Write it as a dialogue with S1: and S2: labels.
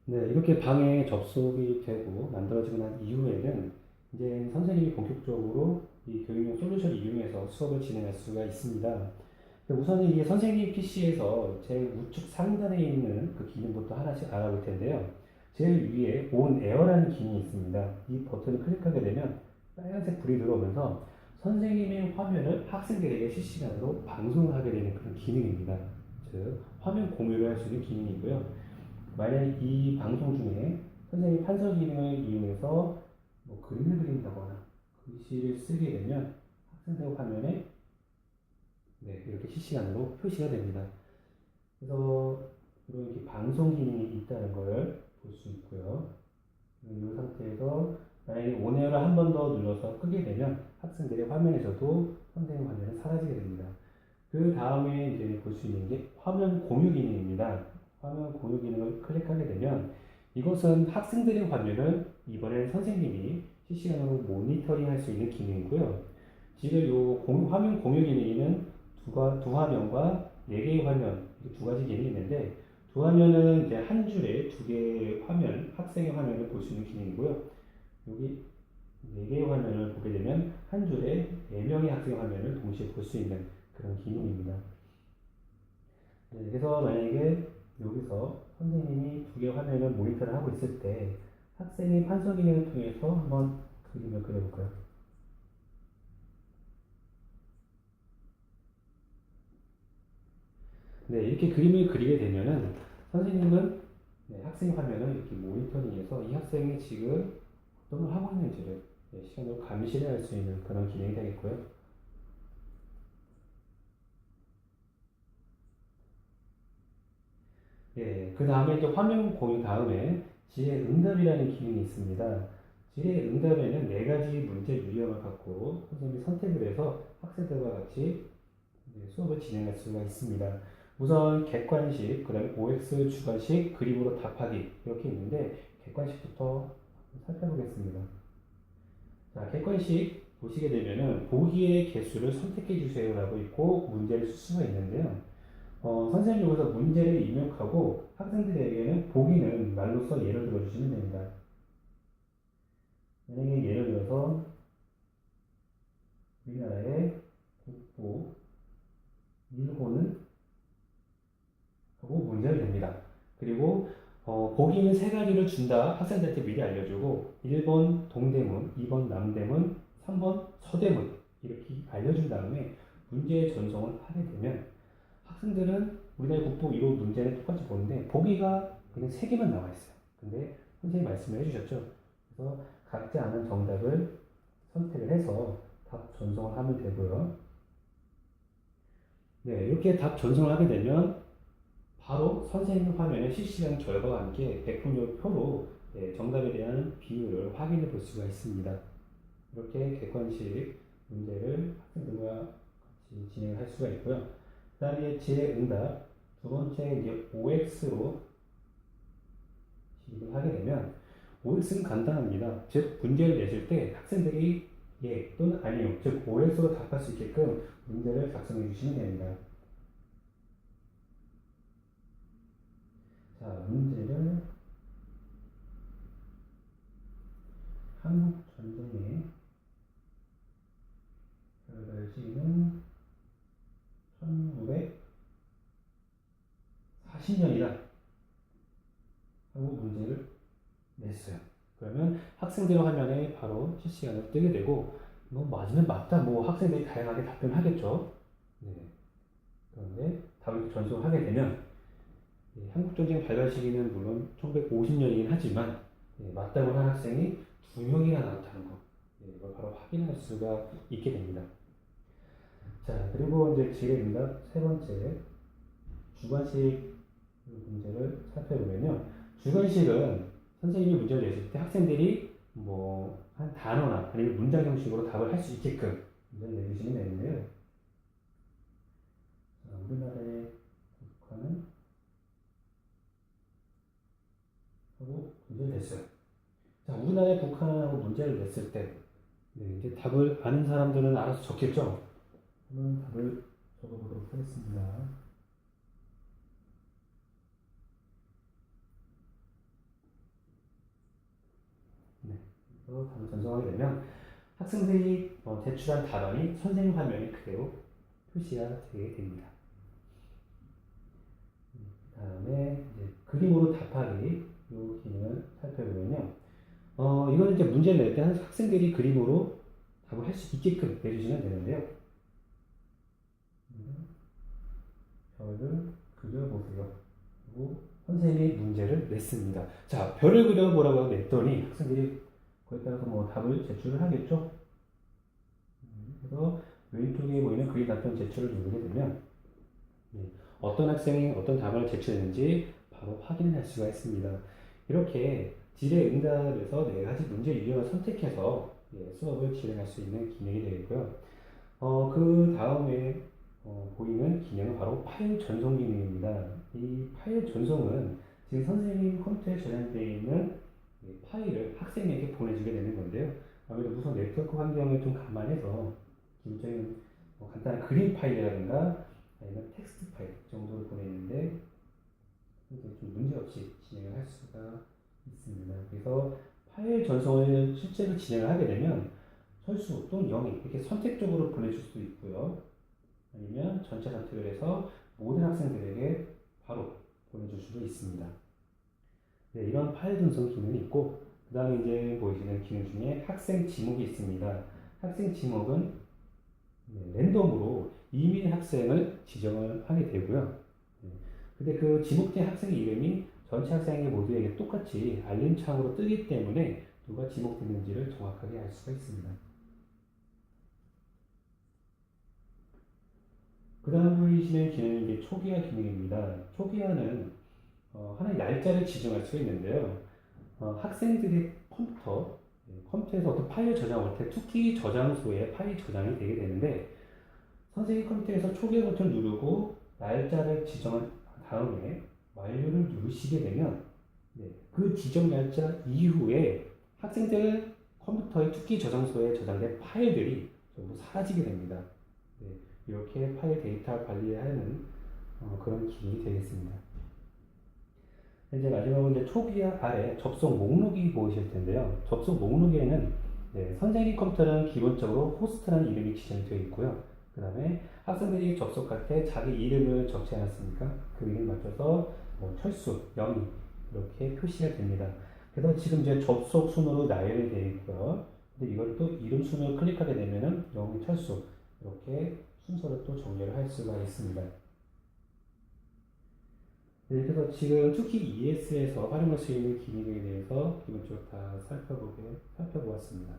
S1: 네, 이렇게 방에 접속이 되고 만들어지고 난 이후에는 이제 선생님이 본격적으로 이 교육용 솔루션을 이용해서 수업을 진행할 수가 있습니다. 우선 이게 선생님 PC에서 제일 우측 상단에 있는 그 기능부터 하나씩 알아볼 텐데요. 제일 위에 온 에어라는 기능이 있습니다. 이 버튼을 클릭하게 되면 빨간색 불이 들어오면서 선생님의 화면을 학생들에게 실시간으로 방송을 하게 되는 그런 기능입니다. 즉, 화면 공유를 할 수 있는 기능이고요. 만약 이 방송 중에 선생님이 판서 기능을 이용해서 뭐 그림을 그린다거나 글씨를 쓰게 되면 학생들 화면에 네, 이렇게 실시간으로 표시가 됩니다. 그래서 이렇게 방송 기능이 있다는 걸 볼 수 있고요. 이 상태에서 만약에 온에어를 한 번 더 눌러서 끄게 되면 학생들의 화면에서도 선생님 화면은 사라지게 됩니다. 그 다음에 이제 볼 수 있는 게 화면 공유 기능입니다. 화면 공유 기능을 클릭하게 되면 이것은 학생들의 화면을 이번에 선생님이 실시간으로 모니터링 할 수 있는 기능이고요. 지금 이 화면 공유 기능에는 두 화면과 네 개의 화면 두 가지 기능이 있는데 두 화면은 이제 한 줄에 두 개의 화면, 학생의 화면을 볼 수 있는 기능이고요. 여기 네 개의 화면을 보게 되면 한 줄에 네 명의 학생의 화면을 동시에 볼 수 있는 그런 기능입니다. 네, 그래서 만약에 여기서 선생님이 두 개의 화면을 모니터를 하고 있을 때 학생이 판서 기능을 통해서 한번 그림을 그려볼까요? 네, 이렇게 그림을 그리게 되면은 선생님은 네, 학생 화면을 이렇게 모니터링해서 이 학생이 지금 어떤 걸 하고 있는지를 네, 시간으로 감시를 할 수 있는 그런 기능이 되겠고요. 예, 그 다음에 이제 화면 공유 다음에 지혜 응답이라는 기능이 있습니다. 지혜 응답에는 네 가지 문제 유형을 갖고 선생님이 선택을 해서 학생들과 같이 수업을 진행할 수가 있습니다. 우선 객관식, 그 다음에 OX 주관식, 그림으로 답하기 이렇게 있는데 객관식부터 살펴보겠습니다. 자, 객관식 보시게 되면은 보기의 개수를 선택해 주세요라고 있고 문제를 쓸 수가 있는데요. 선생님이 여기서 문제를 입력하고 학생들에게는 보기는 말로써 예를 들어주시면 됩니다. 만약에 예를 들어서 우리나라의 국보 1호는 하고 문제를 냅니다. 그리고 보기는 세 가지를 준다 학생들한테 미리 알려주고 1번 동대문, 2번 남대문, 3번 서대문 이렇게 알려준 다음에 문제 전송을 하게 되면 학생들은 우리나라 국보 1호 문제는 똑같이 보는데 보기가 그냥 3개만 나와 있어요. 근데 선생님이 말씀을 해주셨죠. 그래서 각자 아는 정답을 선택을 해서 답 전송을 하면 되고요. 네, 이렇게 답 전송을 하게 되면 바로 선생님 화면에 실시간 결과와 함께 백분율 표로 정답에 대한 비율을 확인해 볼 수가 있습니다. 이렇게 객관식 문제를 학생들과 같이 진행할 수가 있고요. 그 다음에 질의응답 두 번째 이제 OX로 진입을 하게 되면 OX는 간단합니다. 즉 문제를 내실 때 학생들이 예 또는 아니요 즉 OX로 답할 수 있게끔 문제를 작성해 주시면 됩니다. 자 문제를 한국 전쟁의 결발지는 1940년이다 하고 문제를 냈어요. 그러면 학생들 화면에 바로 실시간으로 뜨게 되고 뭐 맞으면 맞다 뭐 학생들이 다양하게 답변하겠죠. 네. 그런데 답을 전송하게 되면 한국전쟁 발발 시기는 물론 1950년이긴 하지만 맞다고 한 학생이 2명이나 나왔다는 거 이걸 바로 확인할 수가 있게 됩니다. 자 그리고 이제 질의응답 세 번째 주관식 문제를 살펴보면요. 주관식은 선생님이 문제를 냈을 때 학생들이 뭐 한 단어나 아니면 문장 형식으로 답을 할 수 있게끔 문제를 내주시면 되는데요. 자, 우리나라의 국화는 하고 문제를 냈어요. 자, 우리나라의 북한하고 문제를 냈을 때 이제 답을 아는 사람들은 알아서 적겠죠. 그러면 답을 적어보도록 하겠습니다. 답을 전송하게 되면 학생들이 제출한 답안이 선생님 화면에 그대로 표시가 되게 됩니다. 다음에 이제 그림으로 답하기 이 기능을 살펴보면요. 이거는 이제 문제를 낼 때 학생들이 그림으로 답을 할 수 있게끔 내주시면 되는데요. 별을 그려보세요. 그리고 선생님이 문제를 냈습니다. 자, 별을 그려보라고 냈더니 학생들이 거기에 따라서 뭐 답을 제출을 하겠죠. 그래서 왼쪽에 보이는 그림 답변 제출을 누르게 되면 어떤 학생이 어떤 답안을 제출했는지 바로 확인할 수가 있습니다. 이렇게 질의응답에서 네 가지 문제 유형을 선택해서 수업을 진행할 수 있는 기능이 되겠고요. 그 다음에 보이는 기능은 바로 파일 전송 기능입니다. 이 파일 전송은 지금 선생님 컴퓨터에 저장되어 있는 파일을 학생에게 보내주게 되는 건데요. 아무래도 우선 네트워크 환경을 좀 감안해서 기본적인 간단한 그림 파일이라든가 아니면 텍스트 파일 정도를 보내는데 좀 문제없이 진행을 할 수가 있습니다. 그래서 파일 전송을 실제로 진행을 하게 되면 철수 또는 영이 이렇게 선택적으로 보내줄 수도 있고요. 아니면 전체 선택을 해서 모든 학생들에게 바로 보내줄 수도 있습니다. 네, 이런 파일 전송 기능이 있고 그 다음에 이제 보이시는 기능 중에 학생 지목이 있습니다. 학생 지목은 랜덤으로 이미 학생을 지정을 하게 되고요. 근데 그 지목된 학생의 이름이 전체 학생에게 모두에게 똑같이 알림창으로 뜨기 때문에 누가 지목됐는지를 정확하게 알 수가 있습니다. 그 다음 보이시는 기능이 이제 초기화 기능입니다. 초기화는 하나의 날짜를 지정할 수가 있는데요. 학생들의 컴퓨터에서 어떤 파일 저장을 때 특히 저장소에 파일 저장이 되게 되는데 선생님 컴퓨터에서 초기화 버튼을 누르고 날짜를 지정한 다음에 완료를 누르시게 되면 그 지정 날짜 이후에 학생들 컴퓨터의 특기 저장소에 저장된 파일들이 전부 사라지게 됩니다. 이렇게 파일 데이터 관리하는 그런 기능이 되겠습니다. 이제 마지막으로 이제 초기화 아래 접속 목록이 보이실 텐데요. 접속 목록에는 선생님 컴퓨터는 기본적으로 호스트라는 이름이 지정이 되어 있고요. 그 다음에 학생들이 접속할 때 자기 이름을 적지 않았습니까? 그 이름 맞춰서 철수, 영희 이렇게 표시가 됩니다. 그래서 지금 이제 접속 순으로 나열이 되어 있고요. 근데 이걸 또 이름 순으로 클릭하게 되면은 영희, 철수 이렇게 순서를 또 정렬을 할 수가 있습니다. 네, 그래서 지금 특히 ES에서 활용할 수 있는 기능에 대해서 기본적으로 다 살펴보았습니다.